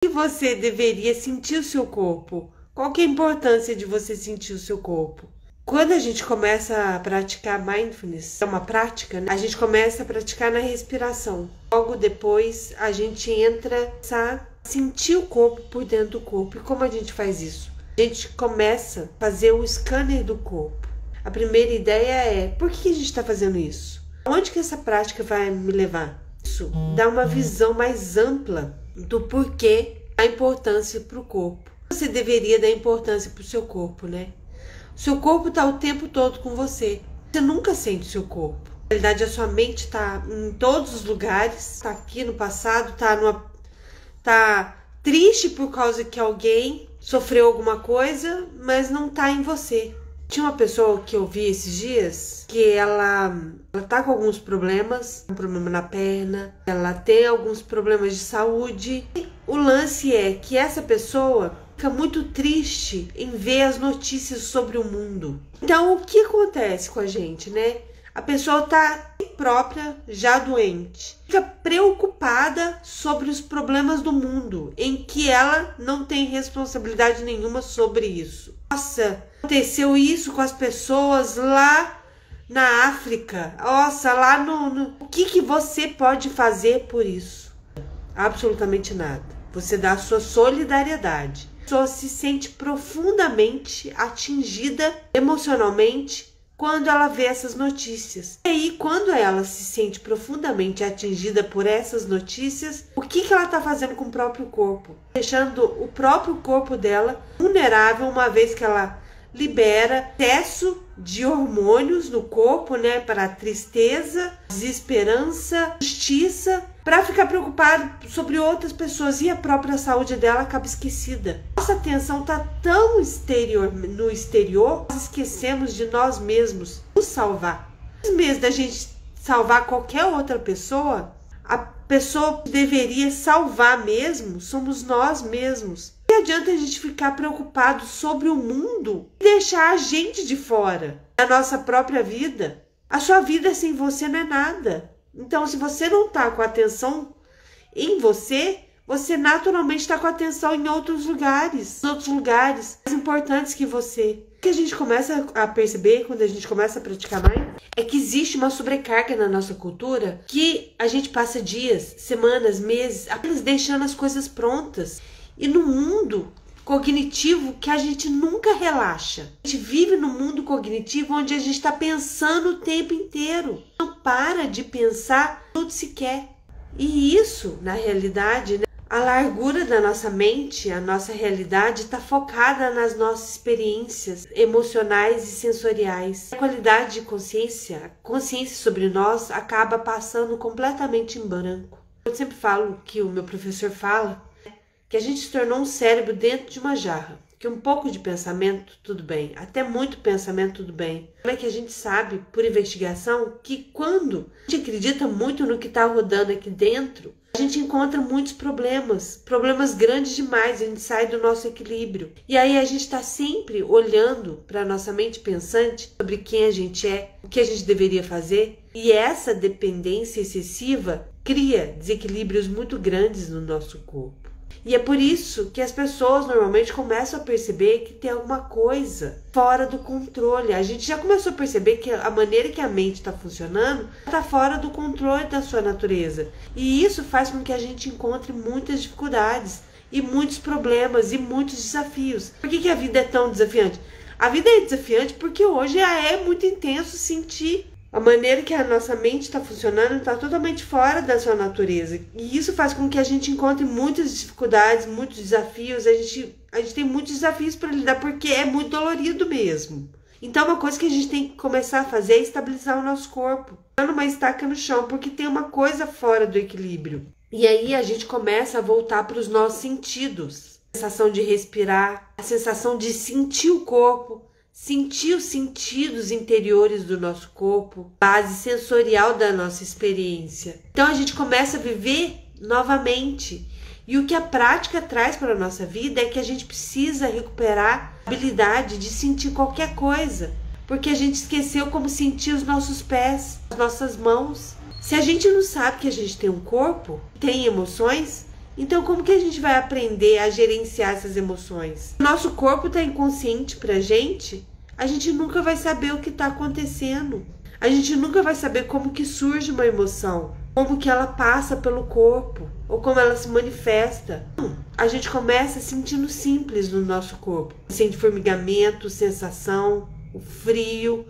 que você deveria sentir o seu corpo? Qual que é a importância de você sentir o seu corpo? Quando a gente começa a praticar mindfulness, é uma prática, né? A gente começa a praticar na respiração. Logo depois, a gente entra a sentir o corpo por dentro do corpo. E como a gente faz isso? A gente começa a fazer o scanner do corpo. A primeira ideia é, por que a gente está fazendo isso? Onde que essa prática vai me levar? Isso dá uma visão mais ampla do porquê a importância para o corpo. Você deveria dar importância para o seu corpo, né? O seu corpo está o tempo todo com você. Você nunca sente o seu corpo. Na realidade, a sua mente está em todos os lugares. Está aqui no passado, tá triste por causa que alguém sofreu alguma coisa, mas não está em você. Tinha uma pessoa que eu vi esses dias que ela tá com alguns problemas, um problema na perna, ela tem alguns problemas de saúde. O lance é que essa pessoa fica muito triste em ver as notícias sobre o mundo. Então, o que acontece com a gente, né? A pessoa tá própria já doente, fica preocupada sobre os problemas do mundo, em que ela não tem responsabilidade nenhuma sobre isso. Nossa, aconteceu isso com as pessoas lá na África. Nossa, lá no... O que você pode fazer por isso? Absolutamente nada. Você dá a sua solidariedade. A pessoa se sente profundamente atingida emocionalmente quando ela vê essas notícias. E aí, quando ela se sente profundamente atingida por essas notícias, o que ela está fazendo com o próprio corpo? Deixando o próprio corpo dela vulnerável, uma vez que ela libera excesso de hormônios no corpo, né, para tristeza, desesperança, justiça, para ficar preocupado sobre outras pessoas, e a própria saúde dela acaba esquecida. Nossa atenção está tão no exterior, nós esquecemos de nós mesmos nos salvar. Antes mesmo da gente salvar qualquer outra pessoa, a pessoa que deveria salvar mesmo somos nós mesmos. Não adianta a gente ficar preocupado sobre o mundo e deixar a gente de fora da nossa própria vida. A sua vida sem você não é nada. Então, se você não está com atenção em você, você naturalmente está com atenção em outros lugares mais importantes que você. O que a gente começa a perceber quando a gente começa a praticar mais é que existe uma sobrecarga na nossa cultura, que a gente passa dias, semanas, meses apenas deixando as coisas prontas. E no mundo cognitivo que a gente nunca relaxa. A gente vive no mundo cognitivo onde a gente está pensando o tempo inteiro. Não para de pensar tudo se quer. E isso, na realidade, né, a largura da nossa mente, a nossa realidade está focada nas nossas experiências emocionais e sensoriais. A qualidade de consciência, a consciência sobre nós acaba passando completamente em branco. Eu sempre falo que o meu professor fala que a gente se tornou um cérebro dentro de uma jarra. Que um pouco de pensamento, tudo bem. Até muito pensamento, tudo bem. Como é que a gente sabe, por investigação, que quando a gente acredita muito no que está rodando aqui dentro, a gente encontra muitos problemas. Problemas grandes demais, a gente sai do nosso equilíbrio. E aí a gente está sempre olhando para a nossa mente pensante sobre quem a gente é, o que a gente deveria fazer. E essa dependência excessiva cria desequilíbrios muito grandes no nosso corpo. E é por isso que as pessoas normalmente começam a perceber que tem alguma coisa fora do controle. A gente já começou a perceber que a maneira que a mente está funcionando está fora do controle da sua natureza. E isso faz com que a gente encontre muitas dificuldades e muitos problemas e muitos desafios. Por que a vida é tão desafiante? A vida é desafiante porque hoje é muito intenso sentir. A maneira que a nossa mente está funcionando está totalmente fora da sua natureza. E isso faz com que a gente encontre muitas dificuldades, muitos desafios. A gente tem muitos desafios para lidar porque é muito dolorido mesmo. Então, uma coisa que a gente tem que começar a fazer é estabilizar o nosso corpo. Dando uma estaca no chão, porque tem uma coisa fora do equilíbrio. E aí a gente começa a voltar para os nossos sentidos. A sensação de respirar, a sensação de sentir o corpo. Sentir os sentidos interiores do nosso corpo, base sensorial da nossa experiência. Então a gente começa a viver novamente. E o que a prática traz para a nossa vida é que a gente precisa recuperar a habilidade de sentir qualquer coisa, porque a gente esqueceu como sentir os nossos pés, as nossas mãos. Se a gente não sabe que a gente tem um corpo, tem emoções, Então, como que a gente vai aprender a gerenciar essas emoções? Nosso corpo está inconsciente pra gente, a gente nunca vai saber o que está acontecendo. A gente nunca vai saber como que surge uma emoção, como que ela passa pelo corpo, ou como ela se manifesta. A gente começa sentindo simples no nosso corpo. Sente formigamento, sensação, o frio,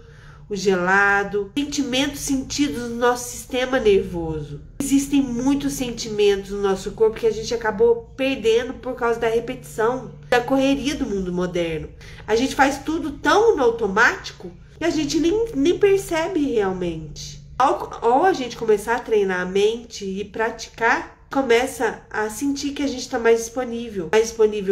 o gelado, sentimentos sentidos no nosso sistema nervoso. Existem muitos sentimentos no nosso corpo que a gente acabou perdendo por causa da repetição, da correria do mundo moderno. A gente faz tudo tão no automático que a gente nem percebe realmente. Ao a gente começar a treinar a mente e praticar, começa a sentir que a gente está mais disponível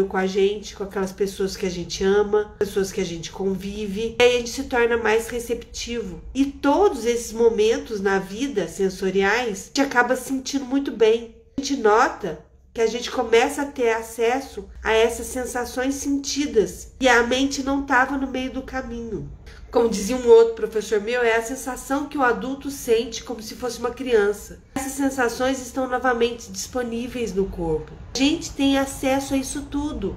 com a gente, com aquelas pessoas que a gente ama, pessoas que a gente convive, e aí a gente se torna mais receptivo. E todos esses momentos na vida sensoriais, a gente acaba se sentindo muito bem. A gente nota que a gente começa a ter acesso a essas sensações sentidas e a mente não estava no meio do caminho. Como dizia um outro professor meu, é a sensação que o adulto sente como se fosse uma criança. Essas sensações estão novamente disponíveis no corpo. A gente tem acesso a isso tudo.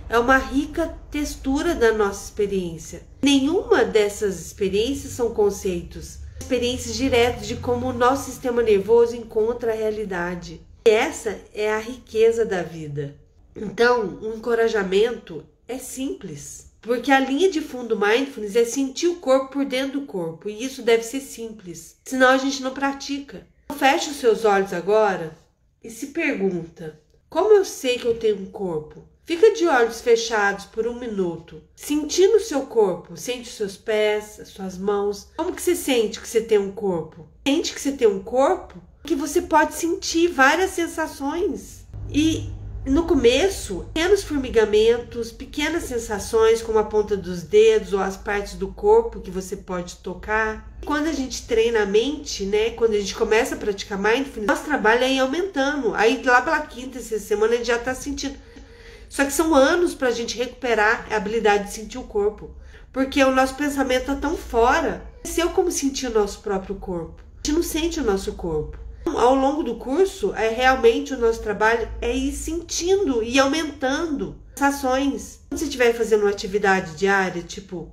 É uma rica textura da nossa experiência. Nenhuma dessas experiências são conceitos. Experiências diretas de como o nosso sistema nervoso encontra a realidade. E essa é a riqueza da vida. Então, o encorajamento é simples. Porque a linha de fundo do Mindfulness é sentir o corpo por dentro do corpo. E isso deve ser simples. Senão a gente não pratica. Feche os seus olhos agora e se pergunta: como eu sei que eu tenho um corpo? Fica de olhos fechados por 1 minuto. Sentindo o seu corpo. Sente os seus pés, as suas mãos. Como que você sente que você tem um corpo? Sente que você tem um corpo que você pode sentir várias sensações. E no começo, pequenos formigamentos, pequenas sensações como a ponta dos dedos ou as partes do corpo que você pode tocar. Quando a gente treina a mente, né, quando a gente começa a praticar Mindfulness, nosso trabalho é ir aumentando. Aí lá pela 5ª, 6ª semana a gente já está sentindo. Só que são anos para a gente recuperar a habilidade de sentir o corpo. Porque o nosso pensamento está tão fora. Esqueceu como sentir o nosso próprio corpo. A gente não sente o nosso corpo. Ao longo do curso, realmente o nosso trabalho é ir sentindo e aumentando as ações. Quando você estiver fazendo uma atividade diária, tipo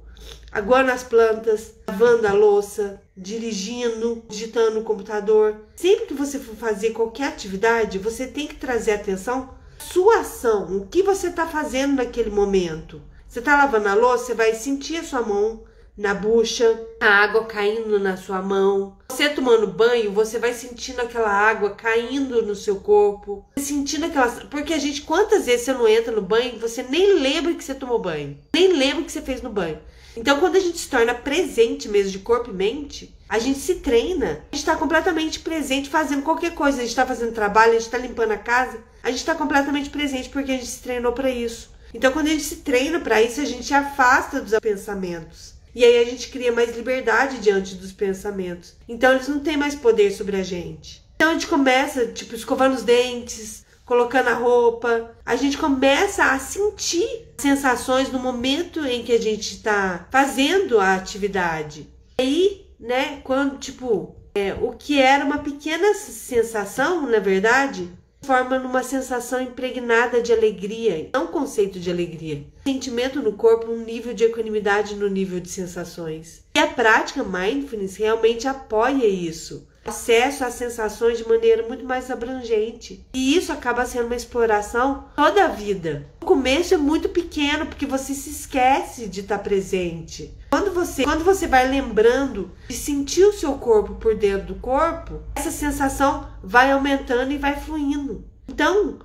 aguando as plantas, lavando a louça, dirigindo, digitando no computador, sempre que você for fazer qualquer atividade, você tem que trazer atenção à sua ação, o que você está fazendo naquele momento. Você está lavando a louça, você vai sentir a sua mão na bucha, a água caindo na sua mão. Você tomando banho, você vai sentindo aquela água caindo no seu corpo, sentindo aquela... Porque a gente, quantas vezes você não entra no banho, você nem lembra que você tomou banho, nem lembra o que você fez no banho. Então, quando a gente se torna presente mesmo de corpo e mente, a gente se treina, a gente está completamente presente fazendo qualquer coisa. A gente está fazendo trabalho, a gente está limpando a casa, a gente está completamente presente porque a gente se treinou para isso. Então, quando a gente se treina para isso, a gente afasta dos pensamentos. E aí a gente cria mais liberdade diante dos pensamentos. Então eles não têm mais poder sobre a gente. Então a gente começa, tipo, escovando os dentes, colocando a roupa. A gente começa a sentir sensações no momento em que a gente está fazendo a atividade. E aí, né, quando, tipo, o que era uma pequena sensação, na verdade, forma numa sensação impregnada de alegria, não um conceito de alegria. Sentimento no corpo, um nível de equanimidade no nível de sensações. E a prática Mindfulness realmente apoia isso. Acesso às sensações de maneira muito mais abrangente. E isso acaba sendo uma exploração toda a vida. O começo é muito pequeno, porque você se esquece de estar presente. Quando você vai lembrando de sentir o seu corpo por dentro do corpo, essa sensação vai aumentando e vai fluindo. Então,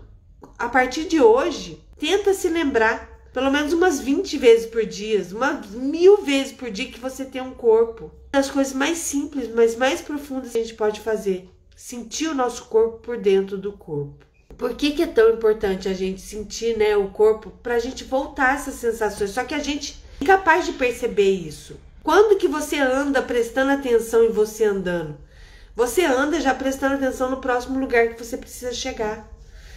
a partir de hoje, tenta se lembrar pelo menos umas 20 vezes por dia, umas 1000 vezes por dia que você tem um corpo. Uma das coisas mais simples, mas mais profundas que a gente pode fazer. Sentir o nosso corpo por dentro do corpo. Por que é tão importante a gente sentir, né, o corpo? Pra gente voltar a essas sensações. Só que a gente é incapaz de perceber isso. Quando que você anda prestando atenção em você andando? Você anda já prestando atenção no próximo lugar que você precisa chegar.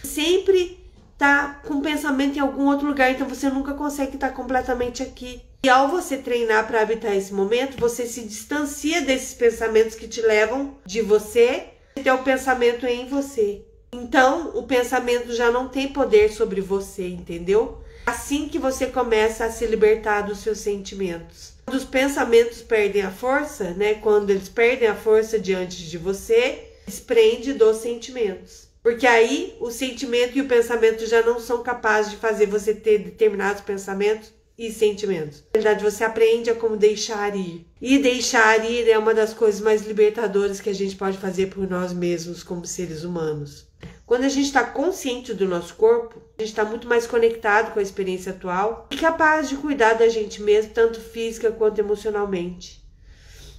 Sempre tá com pensamento em algum outro lugar, então você nunca consegue estar completamente aqui. E ao você treinar para habitar esse momento, você se distancia desses pensamentos que te levam de você até o pensamento em você. Então, o pensamento já não tem poder sobre você, entendeu? Assim que você começa a se libertar dos seus sentimentos. Quando os pensamentos perdem a força, né? Quando eles perdem a força diante de você, desprende dos sentimentos. Porque aí o sentimento e o pensamento já não são capazes de fazer você ter determinados pensamentos e sentimentos. Na verdade, você aprende a como deixar ir. E deixar ir é uma das coisas mais libertadoras que a gente pode fazer por nós mesmos como seres humanos. Quando a gente está consciente do nosso corpo, a gente está muito mais conectado com a experiência atual e capaz de cuidar da gente mesmo, tanto física quanto emocionalmente.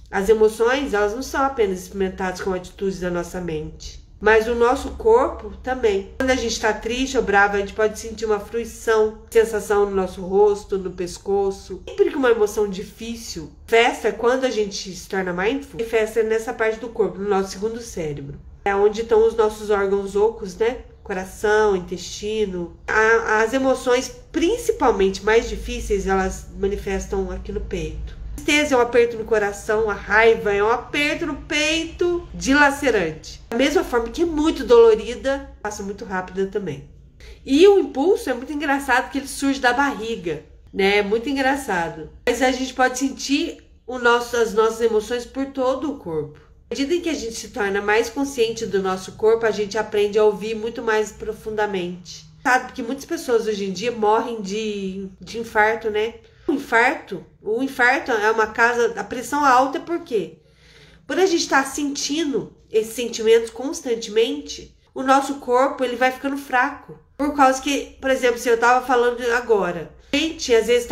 As emoções, elas não são apenas experimentadas com atitudes da nossa mente, mas o nosso corpo também. Quando a gente está triste ou bravo, a gente pode sentir uma fruição, sensação no nosso rosto, no pescoço. Sempre que uma emoção difícil festa, quando a gente se torna mindful, festa nessa parte do corpo, no nosso segundo cérebro. É onde estão os nossos órgãos ocos, né? Coração, intestino. As emoções, principalmente mais difíceis, elas manifestam aqui no peito. A tristeza é um aperto no coração, a raiva é um aperto no peito dilacerante. Da mesma forma que é muito dolorida, passa muito rápida também. E o impulso é muito engraçado que ele surge da barriga, né? É muito engraçado. Mas a gente pode sentir as nossas emoções por todo o corpo. À medida em que a gente se torna mais consciente do nosso corpo, a gente aprende a ouvir muito mais profundamente. Sabe, porque muitas pessoas hoje em dia morrem de infarto, né? O infarto é uma causa, a pressão alta, por quê? Por a gente estar sentindo esses sentimentos constantemente, o nosso corpo ele vai ficando fraco. Por causa que, por exemplo, se eu estava falando agora, a gente às vezes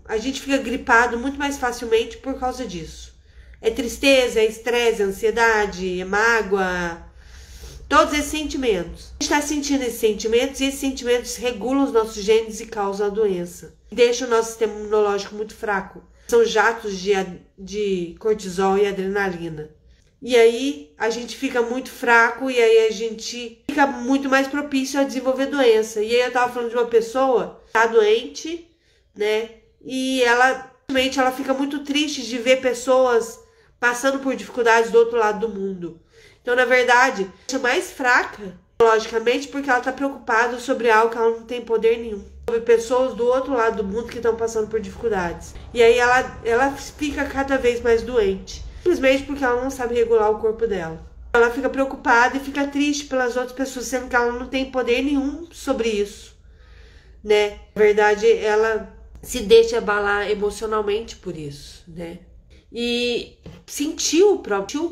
a gente fica gripado muito mais facilmente por causa disso. É tristeza, é estresse, é ansiedade, é mágoa, todos esses sentimentos. A gente está sentindo esses sentimentos e esses sentimentos regulam os nossos genes e causam a doença. Deixam o nosso sistema imunológico muito fraco. São jatos de cortisol e adrenalina. E aí a gente fica muito fraco e aí a gente fica muito mais propício a desenvolver doença. E aí eu estava falando de uma pessoa que está doente, né? E ela fica muito triste de ver pessoas passando por dificuldades do outro lado do mundo. Então, na verdade, ela é mais fraca, logicamente, porque ela está preocupada sobre algo que ela não tem poder nenhum. Sobre pessoas do outro lado do mundo que estão passando por dificuldades. E aí ela fica cada vez mais doente. Simplesmente porque ela não sabe regular o corpo dela. Ela fica preocupada e fica triste pelas outras pessoas, sendo que ela não tem poder nenhum sobre isso, né? Na verdade, ela se deixa abalar emocionalmente por isso, né? E sentir o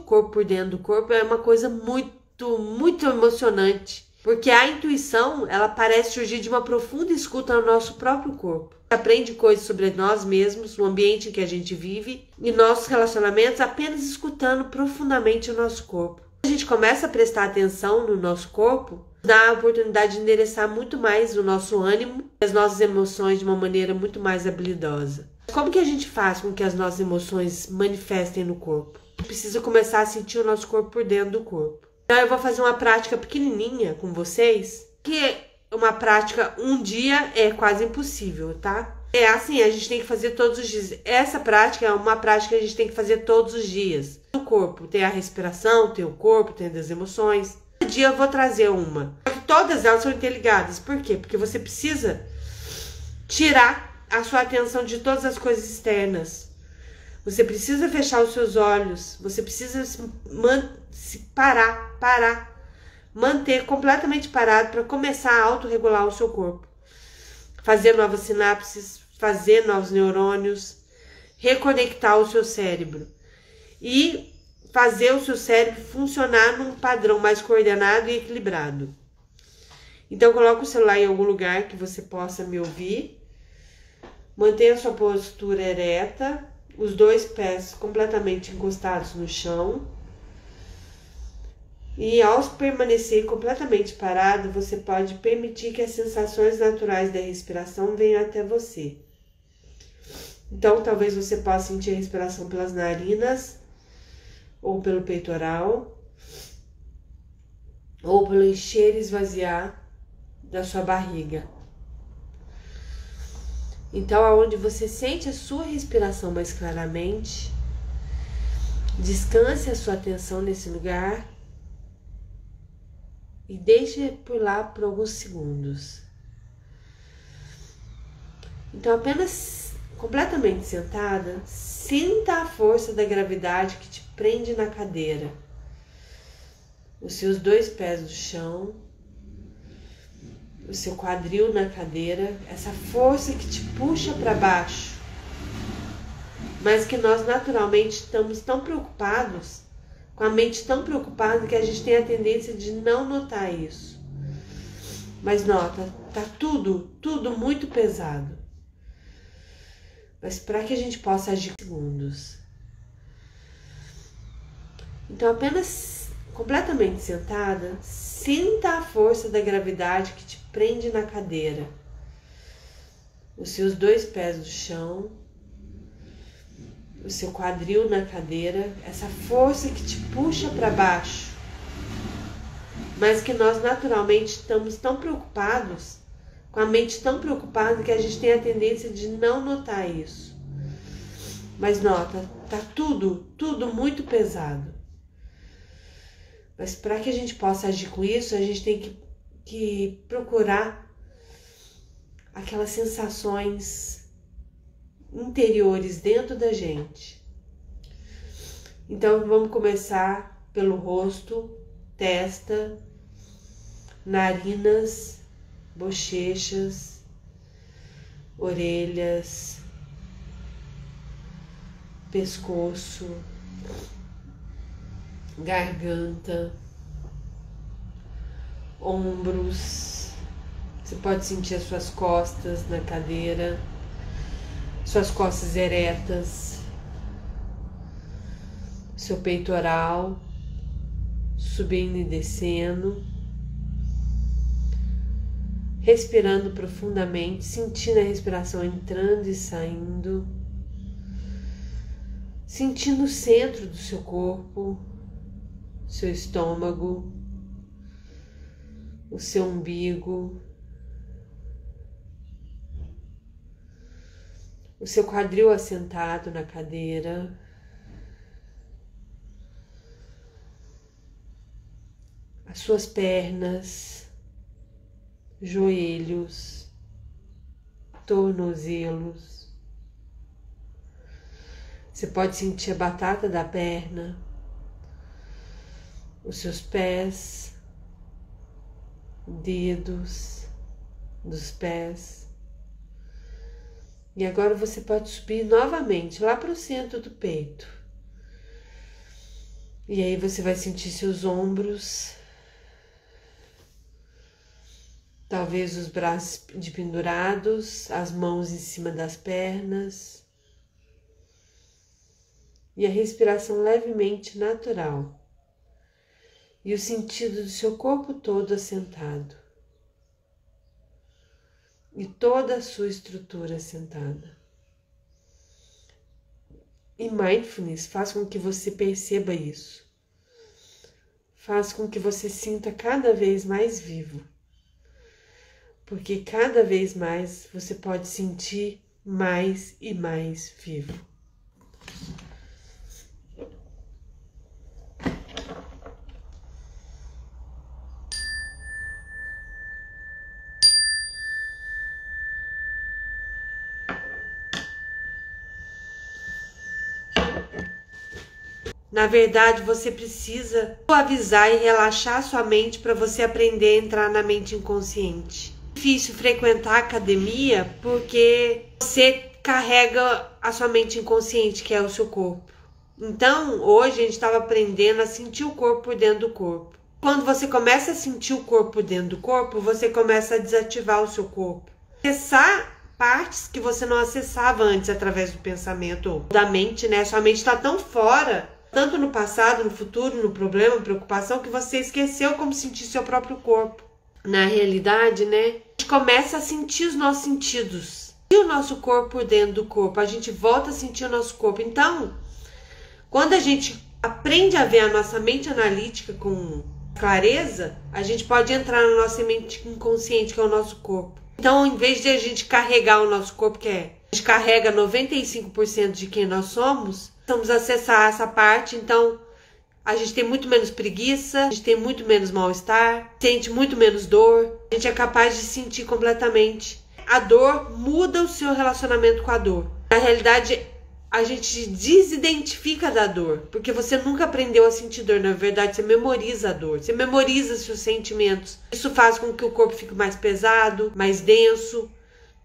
corpo por dentro do corpo é uma coisa muito, muito emocionante. Porque a intuição, ela parece surgir de uma profunda escuta no nosso próprio corpo. A gente aprende coisas sobre nós mesmos, o ambiente em que a gente vive e nossos relacionamentos apenas escutando profundamente o nosso corpo. Quando a gente começa a prestar atenção no nosso corpo, dá a oportunidade de endereçar muito mais o nosso ânimo e as nossas emoções de uma maneira muito mais habilidosa. Como que a gente faz com que as nossas emoções manifestem no corpo? A gente precisa começar a sentir o nosso corpo por dentro do corpo. Então eu vou fazer uma prática pequenininha com vocês, que é uma prática um dia é quase impossível, tá? É assim, a gente tem que fazer todos os dias. Essa prática é uma prática que a gente tem que fazer todos os dias. O corpo tem a respiração, tem o corpo, tem as emoções. Todo dia eu vou trazer uma. Todas elas são interligadas. Por quê? Porque você precisa tirar a sua atenção de todas as coisas externas. Você precisa fechar os seus olhos. Você precisa se parar. Manter completamente parado para começar a autorregular o seu corpo. Fazer novas sinapses, fazer novos neurônios, reconectar o seu cérebro. E fazer o seu cérebro funcionar num padrão mais coordenado e equilibrado. Então, coloque o celular em algum lugar que você possa me ouvir. Mantenha a sua postura ereta, os dois pés completamente encostados no chão. E ao permanecer completamente parado, você pode permitir que as sensações naturais da respiração venham até você. Então, talvez você possa sentir a respiração pelas narinas, ou pelo peitoral, ou pelo encher e esvaziar da sua barriga. Então, aonde você sente a sua respiração mais claramente, descanse a sua atenção nesse lugar e deixe por lá por alguns segundos. Então, apenas completamente sentada, sinta a força da gravidade que te prende na cadeira. Os seus 2 pés no chão, o seu quadril na cadeira, essa força que te puxa para baixo, mas que nós naturalmente estamos tão preocupados, com a mente tão preocupada, que a gente tem a tendência de não notar isso. Mas nota, tá tudo muito pesado. Mas para que a gente possa agir em segundos. Então, apenas completamente sentada, sinta a força da gravidade que te prende na cadeira. Os seus 2 pés no chão, o seu quadril na cadeira, essa força que te puxa para baixo, mas que nós naturalmente estamos tão preocupados, com a mente tão preocupada, que a gente tem a tendência de não notar isso. Mas nota, tá tudo muito pesado. Mas para que a gente possa agir com isso, a gente tem que procurar aquelas sensações interiores dentro da gente. Então vamos começar pelo rosto, testa, narinas, bochechas, orelhas, pescoço, garganta, ombros. Você pode sentir as suas costas na cadeira, suas costas eretas, seu peitoral subindo e descendo, respirando profundamente, sentindo a respiração entrando e saindo, sentindo o centro do seu corpo, seu estômago, o seu umbigo, o seu quadril assentado na cadeira, as suas pernas, joelhos, tornozelos. Você pode sentir a batata da perna, os seus pés, dedos dos pés. E agora você pode subir novamente lá para o centro do peito. E aí você vai sentir seus ombros, talvez os braços pendurados, as mãos em cima das pernas. E a respiração levemente natural. E o sentido do seu corpo todo assentado. E toda a sua estrutura assentada. E mindfulness faz com que você perceba isso. Faz com que você sinta cada vez mais vivo. Porque cada vez mais você pode sentir mais e mais vivo. Na verdade, você precisa suavizar e relaxar sua mente para você aprender a entrar na mente inconsciente. É difícil frequentar a academia porque você carrega a sua mente inconsciente, que é o seu corpo. Então, hoje a gente estava aprendendo a sentir o corpo por dentro do corpo. Quando você começa a sentir o corpo por dentro do corpo, você começa a desativar o seu corpo. Acessar partes que você não acessava antes através do pensamento ou da mente, né? Sua mente está tão fora, tanto no passado, no futuro, no problema, preocupação, que você esqueceu como sentir seu próprio corpo. Na realidade, né? A gente começa a sentir os nossos sentidos. E o nosso corpo por dentro do corpo. A gente volta a sentir o nosso corpo. Então, quando a gente aprende a ver a nossa mente analítica com clareza, a gente pode entrar na nossa mente inconsciente, que é o nosso corpo. Então, em vez de a gente carregar o nosso corpo, que é, a gente carrega 95% de quem nós somos, vamos acessar essa parte. Então, a gente tem muito menos preguiça, a gente tem muito menos mal-estar, sente muito menos dor, a gente é capaz de sentir completamente. A dor muda o seu relacionamento com a dor. Na realidade, a gente desidentifica da dor, porque você nunca aprendeu a sentir dor. Na verdade, você memoriza a dor, você memoriza seus sentimentos. Isso faz com que o corpo fique mais pesado, mais denso,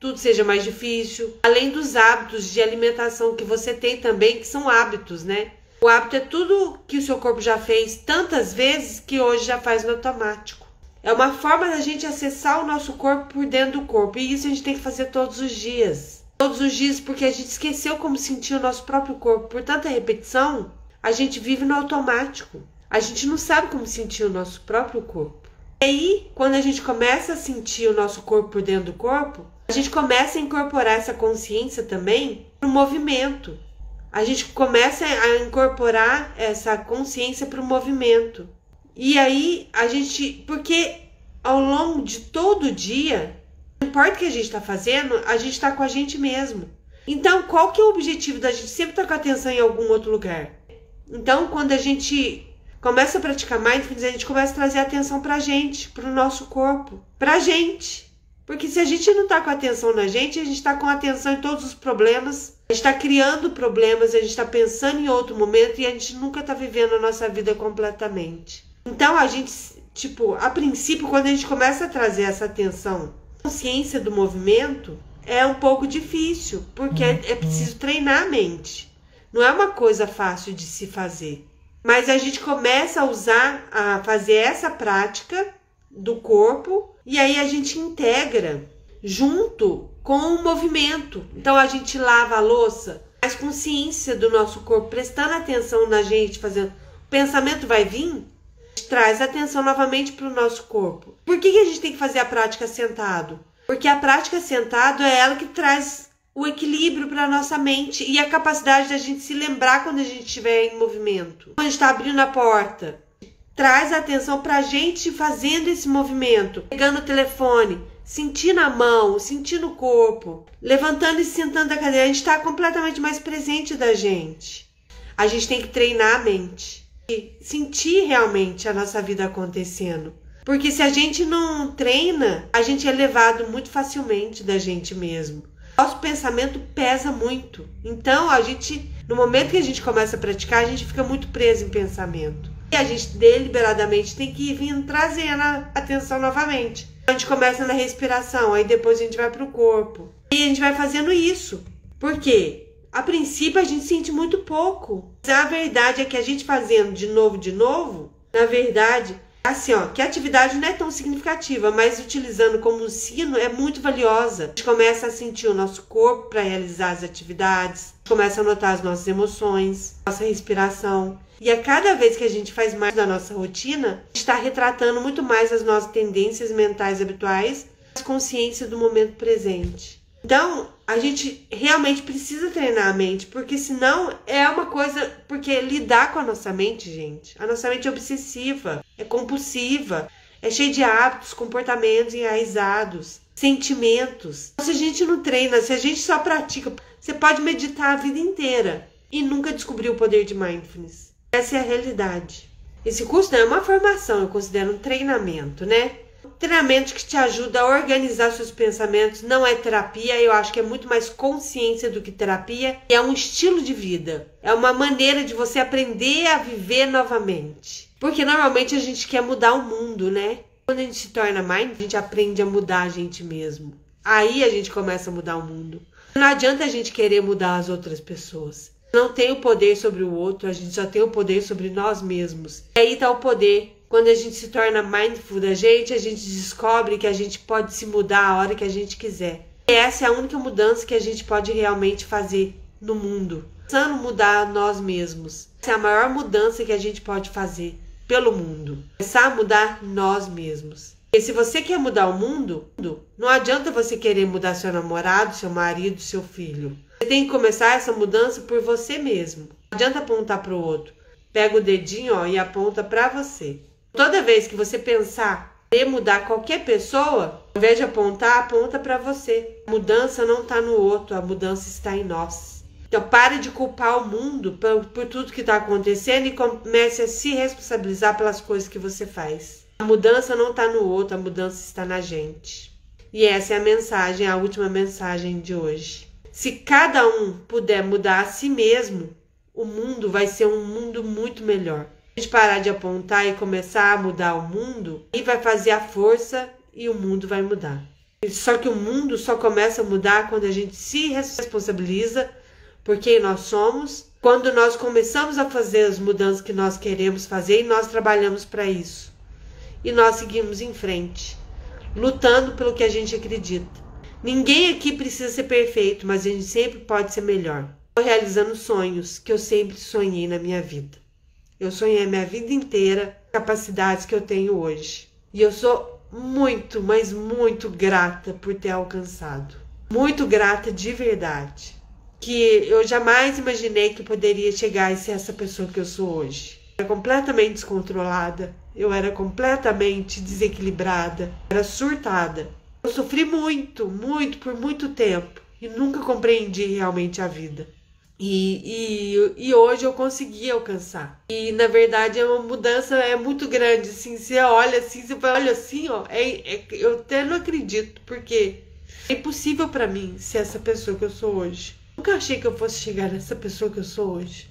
tudo seja mais difícil. Além dos hábitos de alimentação que você tem também, que são hábitos, né? O hábito é tudo que o seu corpo já fez tantas vezes que hoje já faz no automático. É uma forma da gente acessar o nosso corpo por dentro do corpo. E isso a gente tem que fazer todos os dias. Todos os dias, porque a gente esqueceu como sentir o nosso próprio corpo. Por tanta repetição, a gente vive no automático. A gente não sabe como sentir o nosso próprio corpo. E aí, quando a gente começa a sentir o nosso corpo por dentro do corpo, a gente começa a incorporar essa consciência também no movimento. A gente começa a incorporar essa consciência para o movimento. E aí, porque ao longo de todo o dia, não importa o que a gente está fazendo, a gente está com a gente mesmo. Então, qual que é o objetivo da gente sempre estar com a atenção em algum outro lugar? Então, quando a gente começa a praticar Mindfulness, a gente começa a trazer atenção para a gente, para o nosso corpo, para a gente. Porque se a gente não está com atenção na gente, a gente está com atenção em todos os problemas, a gente está criando problemas, a gente está pensando em outro momento e a gente nunca está vivendo a nossa vida completamente. Então, a gente, a princípio, quando a gente começa a trazer essa atenção, consciência do movimento, é um pouco difícil, porque é preciso treinar a mente. Não é uma coisa fácil de se fazer. Mas a gente começa a fazer essa prática do corpo e aí a gente integra junto com o movimento. Então, a gente lava a louça, faz consciência do nosso corpo, prestando atenção na gente, fazendo. O pensamento vai vir, traz atenção novamente para o nosso corpo. Por que a gente tem que fazer a prática sentado? Porque a prática sentado é ela que traz o equilíbrio para a nossa mente e a capacidade da gente se lembrar quando a gente estiver em movimento. Quando a gente está abrindo a porta, traz atenção para a gente fazendo esse movimento, pegando o telefone, sentindo a mão, sentindo o corpo, levantando e sentando da cadeira. A gente está completamente mais presente da gente. A gente tem que treinar a mente. Sentir realmente a nossa vida acontecendo. Porque se a gente não treina, a gente é levado muito facilmente da gente mesmo. Nosso pensamento pesa muito. Então, no momento que a gente começa a praticar, a gente fica muito preso em pensamento. E a gente deliberadamente tem que vir trazendo a atenção novamente. A gente começa na respiração, aí depois a gente vai para o corpo. E a gente vai fazendo isso. Por quê? A princípio a gente sente muito pouco. Mas a verdade é que a gente fazendo de novo, na verdade, assim, que a atividade não é tão significativa, mas utilizando como um sino é muito valiosa. A gente começa a sentir o nosso corpo para realizar as atividades, começa a notar as nossas emoções, nossa respiração. E a cada vez que a gente faz mais da nossa rotina, a gente está retratando muito mais as nossas tendências mentais habituais, a consciência do momento presente. Então, a gente realmente precisa treinar a mente, porque senão é uma coisa. Porque lidar com a nossa mente, gente, a nossa mente é obsessiva, é compulsiva, é cheia de hábitos, comportamentos enraizados, sentimentos. Se a gente não treina, se a gente só pratica, você pode meditar a vida inteira e nunca descobrir o poder de Mindfulness. Essa é a realidade. Esse curso não é uma formação, eu considero um treinamento, né? Treinamento que te ajuda a organizar seus pensamentos, não é terapia, eu acho que é muito mais consciência do que terapia. É um estilo de vida, é uma maneira de você aprender a viver novamente. Porque normalmente a gente quer mudar o mundo, né? Quando a gente se torna Mindful, a gente aprende a mudar a gente mesmo. Aí a gente começa a mudar o mundo. Não adianta a gente querer mudar as outras pessoas. Não tem o poder sobre o outro, a gente só tem o poder sobre nós mesmos. E aí está o poder. Quando a gente se torna mindful da gente, a gente descobre que a gente pode se mudar a hora que a gente quiser. E essa é a única mudança que a gente pode realmente fazer no mundo. Precisando mudar nós mesmos. Essa é a maior mudança que a gente pode fazer pelo mundo. Começar a mudar nós mesmos. E se você quer mudar o mundo, não adianta você querer mudar seu namorado, seu marido, seu filho. Você tem que começar essa mudança por você mesmo. Não adianta apontar para o outro. Pega o dedinho e aponta para você. Toda vez que você pensar em mudar qualquer pessoa, ao invés de apontar, aponta para você. A mudança não está no outro, a mudança está em nós. Então pare de culpar o mundo por tudo que está acontecendo e comece a se responsabilizar pelas coisas que você faz. A mudança não está no outro, a mudança está na gente. E essa é a mensagem, a última mensagem de hoje. Se cada um puder mudar a si mesmo, o mundo vai ser um mundo muito melhor. A gente parar de apontar e começar a mudar o mundo, e vai fazer a força e o mundo vai mudar. Só que o mundo só começa a mudar quando a gente se responsabiliza por quem nós somos, quando nós começamos a fazer as mudanças que nós queremos fazer e nós trabalhamos para isso. E nós seguimos em frente, lutando pelo que a gente acredita. Ninguém aqui precisa ser perfeito, mas a gente sempre pode ser melhor. Estou realizando sonhos que eu sempre sonhei na minha vida. Eu sonhei a minha vida inteira, capacidades que eu tenho hoje. E eu sou muito, mas muito grata por ter alcançado. Muito grata de verdade. Que eu jamais imaginei que poderia chegar a ser essa pessoa que eu sou hoje. Eu era completamente descontrolada. Eu era completamente desequilibrada. Eu era surtada. Eu sofri muito, muito, por muito tempo. E nunca compreendi realmente a vida. E hoje eu consegui alcançar. E na verdade é uma mudança muito grande. Assim, você olha assim, você fala, olha assim, ó, eu até não acredito, porque é impossível para mim ser essa pessoa que eu sou hoje. Nunca achei que eu fosse chegar nessa pessoa que eu sou hoje.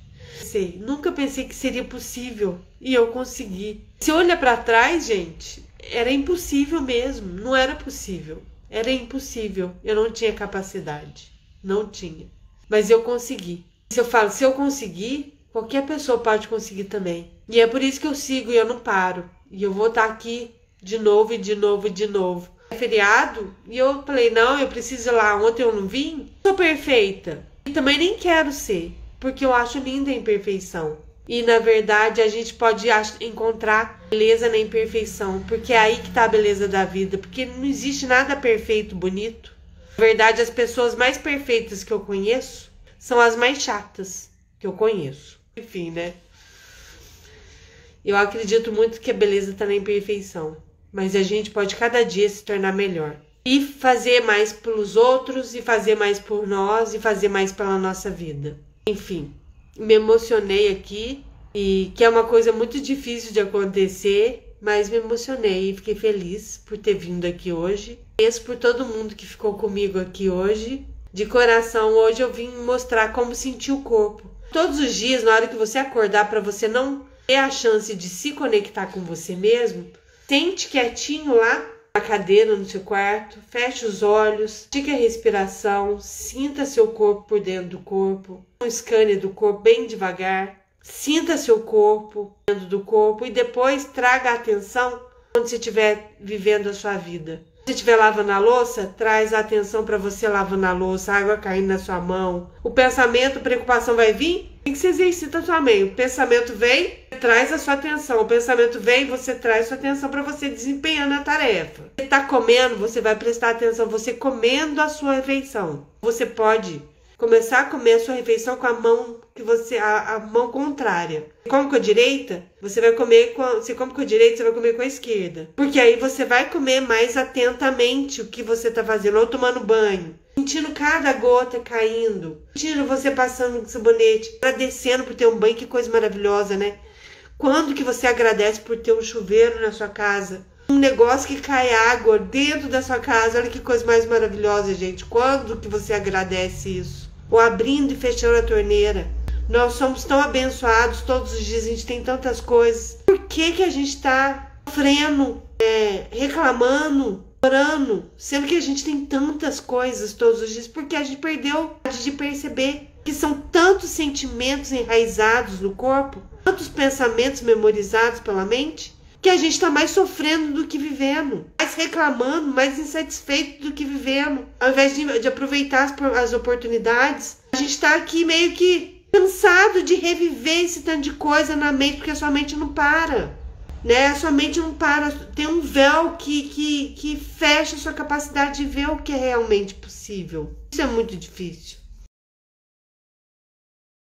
Nunca pensei que seria possível. E eu consegui. Se olha para trás, gente, era impossível mesmo. Não era possível. Era impossível. Eu não tinha capacidade. Não tinha. Mas eu consegui. Se eu conseguir, qualquer pessoa pode conseguir também. E é por isso que eu sigo e eu não paro. E eu vou estar aqui de novo e de novo e de novo. É feriado e eu falei, não, eu preciso ir lá. Ontem eu não vim. Sou perfeita. E também nem quero ser, porque eu acho linda a imperfeição. E na verdade a gente pode encontrar beleza na imperfeição, porque é aí que está a beleza da vida. Porque não existe nada perfeito, bonito. Na verdade, as pessoas mais perfeitas que eu conheço são as mais chatas que eu conheço. Enfim, né? Eu acredito muito que a beleza está na imperfeição. Mas a gente pode cada dia se tornar melhor. E fazer mais pelos outros, e fazer mais por nós, e fazer mais pela nossa vida. Enfim, me emocionei aqui, e que é uma coisa muito difícil de acontecer, mas me emocionei e fiquei feliz por ter vindo aqui hoje. Agradeço por todo mundo que ficou comigo aqui hoje. De coração, hoje eu vim mostrar como sentir o corpo. Todos os dias, na hora que você acordar, para você não ter a chance de se conectar com você mesmo, sente quietinho lá na cadeira no seu quarto, feche os olhos, estique a respiração, sinta seu corpo por dentro do corpo, um scanner do corpo bem devagar, sinta seu corpo dentro do corpo e depois traga a atenção quando você estiver vivendo a sua vida. Se estiver lavando a louça, traz a atenção para você lavando a louça, a água caindo na sua mão. O pensamento, a preocupação vai vir? Tem que se exercita sua mente. O pensamento vem, traz a sua atenção. O pensamento vem, você traz a sua atenção para você desempenhando a tarefa. Você está comendo, você vai prestar atenção. Você comendo a sua refeição. Você pode começar a comer a sua refeição com a mão a mão contrária. Você come com a direita, você come com a direita, você vai comer com a esquerda. Porque aí você vai comer mais atentamente o que você está fazendo, ou tomando banho, sentindo cada gota caindo, sentindo você passando com sabonete, agradecendo por ter um banho, que coisa maravilhosa, né? Quando que você agradece por ter um chuveiro na sua casa? Um negócio que cai água dentro da sua casa, olha que coisa mais maravilhosa, gente. Quando que você agradece isso? Ou abrindo e fechando a torneira. Nós somos tão abençoados, todos os dias a gente tem tantas coisas. Por que a gente está sofrendo, reclamando, orando, sendo que a gente tem tantas coisas todos os dias? Porque a gente perdeu de perceber que são tantos sentimentos enraizados no corpo, tantos pensamentos memorizados pela mente, que a gente está mais sofrendo do que vivendo, mais reclamando, mais insatisfeito do que vivendo. Ao invés de aproveitar as oportunidades, a gente está aqui meio que cansado de reviver esse tanto de coisa na mente, porque a sua mente não para, né? A sua mente não para, tem um véu que fecha a sua capacidade de ver o que é realmente possível. Isso é muito difícil.